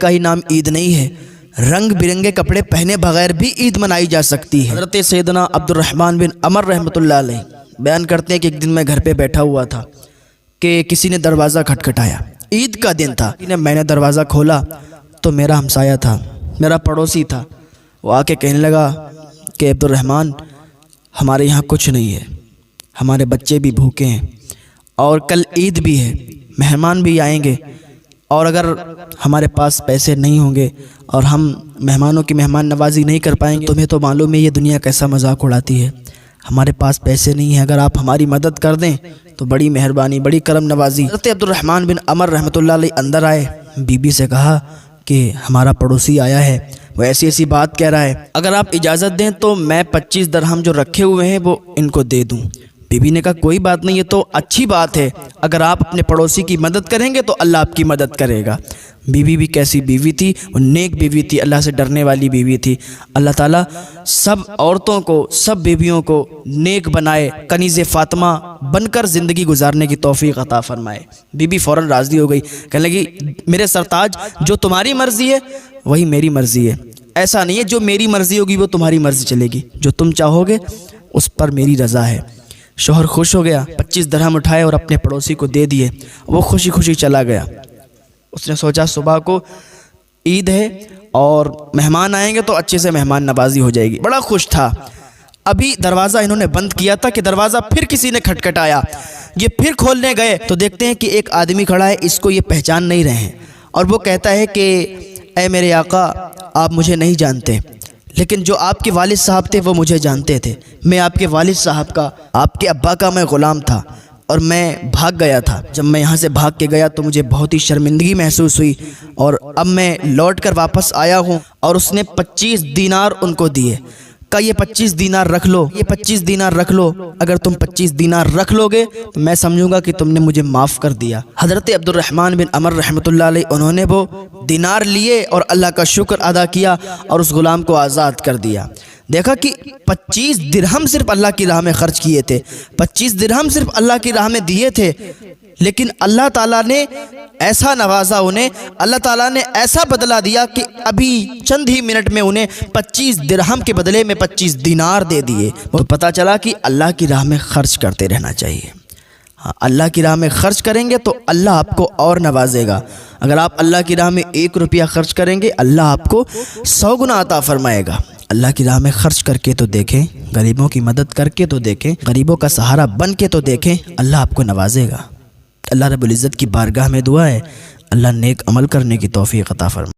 کا ہی نام عید نہیں ہے، رنگ برنگے کپڑے پہنے بغیر بھی عید منائی جا سکتی ہے۔ حضرت سیدنا عبد الرحمن بن عمر رحمۃ اللہ علیہ بیان کرتے ہیں کہ ایک دن میں گھر پہ بیٹھا ہوا تھا کہ کسی نے دروازہ کھٹکھٹایا، عید کا دن تھا۔ میں نے دروازہ کھولا تو میرا ہمسایہ تھا، میرا پڑوسی تھا۔ وہ آ کے کہنے لگا کہ عبد الرحمن، ہمارے یہاں کچھ نہیں ہے، ہمارے بچے بھی بھوکے ہیں اور کل عید بھی ہے، مہمان بھی آئیں گے، اور اگر ہمارے پاس پیسے نہیں ہوں گے اور ہم مہمانوں کی مہمان نوازی نہیں کر پائیں گے، تمہیں تو معلوم ہے یہ دنیا کیسا مذاق اڑاتی ہے، ہمارے پاس پیسے نہیں ہیں، اگر آپ ہماری مدد کر دیں تو بڑی مہربانی، بڑی کرم نوازی۔ حضرت عبد الرحمن بن عمر رحمۃ اللہ علیہ اندر آئے، بی بی سے کہا کہ ہمارا پڑوسی آیا ہے، وہ ایسی ایسی بات کہہ رہا ہے، اگر آپ اجازت دیں تو میں 25 درہم جو رکھے ہوئے ہیں وہ ان کو دے دوں۔ بی بی نے کہا کوئی بات نہیں، یہ تو اچھی بات ہے، اگر آپ اپنے پڑوسی کی مدد کریں گے تو اللہ آپ کی مدد کرے گا۔ بیوی بھی کیسی بیوی تھی، وہ نیک بیوی تھی، اللہ سے ڈرنے والی بیوی تھی۔ اللہ تعالیٰ سب عورتوں کو، سب بیویوں کو نیک بنائے، کنیز فاطمہ بن کر زندگی گزارنے کی توفیق عطا فرمائے۔ بی بی فوراً راضی ہو گئی، کہنے لگی میرے سرتاج، جو تمہاری مرضی ہے وہی میری مرضی ہے، ایسا نہیں ہے جو میری مرضی ہوگی وہ تمہاری مرضی چلے گی، جو تم چاہو گے اس پر میری رضا ہے۔ شوہر خوش ہو گیا، 25 درہم اٹھائے اور اپنے پڑوسی کو دے دیے، وہ خوشی خوشی چلا گیا۔ اس نے سوچا صبح کو عید ہے اور مہمان آئیں گے تو اچھے سے مہمان نوازی ہو جائے گی، بڑا خوش تھا۔ ابھی دروازہ انہوں نے بند کیا تھا کہ دروازہ پھر کسی نے کھٹکھٹایا، یہ پھر کھولنے گئے تو دیکھتے ہیں کہ ایک آدمی کھڑا ہے، اس کو یہ پہچان نہیں رہے ہیں، اور وہ کہتا ہے کہ اے میرے آقا، آپ مجھے نہیں جانتے، لیکن جو آپ کے والد صاحب تھے وہ مجھے جانتے تھے، میں آپ کے والد صاحب کا، آپ کے ابا کا میں غلام تھا اور میں بھاگ گیا تھا۔ جب میں یہاں سے بھاگ کے گیا تو مجھے بہت ہی شرمندگی محسوس ہوئی، اور اب میں لوٹ کر واپس آیا ہوں۔ اور اس نے 25 دینار ان کو دیے، کہا یہ 25 دینار رکھ لو، یہ 25 دینار رکھ لو، اگر تم 25 دینار رکھ لو گے تو میں سمجھوں گا کہ تم نے مجھے معاف کر دیا۔ حضرت عبد الرحمن بن عمر رحمۃ اللہ علیہ انہوں نے وہ دینار لیے اور اللہ کا شکر ادا کیا اور اس غلام کو آزاد کر دیا۔ دیکھا کہ 25 درہم صرف اللہ کی راہ میں خرچ کیے تھے، 25 درہم صرف اللہ کی راہ میں دیے تھے، لیکن اللہ تعالیٰ نے ایسا نوازا انہیں، اللہ تعالیٰ نے ایسا بدلہ دیا کہ ابھی چند ہی منٹ میں انہیں 25 درہم کے بدلے میں 25 دینار دے دیے۔ تو پتہ چلا کہ اللہ کی راہ میں خرچ کرتے رہنا چاہیے۔ اللہ کی راہ میں خرچ کریں گے تو اللہ آپ کو اور نوازے گا۔ اگر آپ اللہ کی راہ میں 1 روپیہ خرچ کریں گے، اللہ آپ کو 100 گنا عطا فرمائے گا۔ اللہ کی راہ میں خرچ کر کے تو دیکھیں، غریبوں کی مدد کر کے تو دیکھیں، غریبوں کا سہارا بن کے تو دیکھیں، اللہ آپ کو نوازے گا۔ اللہ رب العزت کی بارگاہ میں دعا ہے اللہ نیک عمل کرنے کی توفیق عطا فرمائے۔